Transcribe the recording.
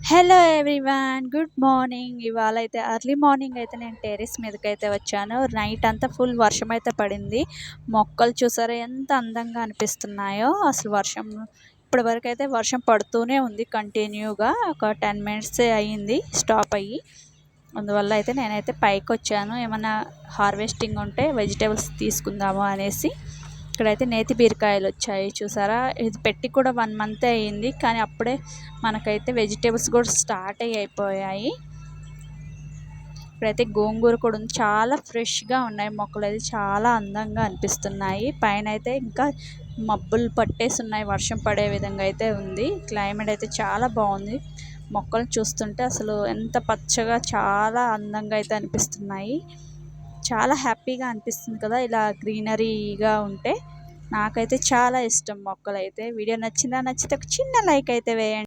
Hello everyone, good morning. ఇవాళ అయితే early morning అయితే నేను టెర్రస్ మీదకైతే వచ్చాను. నైట్ అంతా ఫుల్ వర్షం అయితే పడింది. మొక్కలు చూసారా ఎంత అందంగా అనిపిస్తున్నాయో. అసలు వర్షం ఇప్పటివరకు అయితే వర్షం పడుతూనే ఉంది కంటిన్యూగా. ఒక 10 మినిట్స్ అయ్యింది స్టాప్ అయ్యి. అందువల్ల అయితే నేనైతే పైకి వచ్చాను, ఏమన్నా హార్వెస్టింగ్ ఉంటే వెజిటేబుల్స్ తీసుకుందాము అనేసి. ఇక్కడైతే నేతి బీరకాయలు వచ్చాయి చూసారా. ఇది పెట్టి కూడా 1 మంత్ అయ్యింది, కానీ అప్పుడే మనకైతే వెజిటేబుల్స్ కూడా స్టార్ట్ అయిపోయాయి. ఇప్పుడైతే గోంగూర కూడా ఉంది, చాలా ఫ్రెష్గా ఉన్నాయి మొక్కలు అయితే చాలా అందంగా అనిపిస్తున్నాయి. పైన అయితే ఇంకా మబ్బులు పట్టేసి ఉన్నాయి, వర్షం పడే విధంగా అయితే ఉంది. క్లైమేట్ అయితే చాలా బాగుంది. మొక్కలు చూస్తుంటే అసలు ఎంత పచ్చగా చాలా అందంగా అయితే అనిపిస్తున్నాయి. చాలా హ్యాపీగా అనిపిస్తుంది కదా ఇలా గ్రీనరీగా ఉంటే. నాకైతే చాలా ఇష్టం మొక్కలైతే. వీడియో నచ్చితే ఒక చిన్న లైక్ అయితే వేయండి.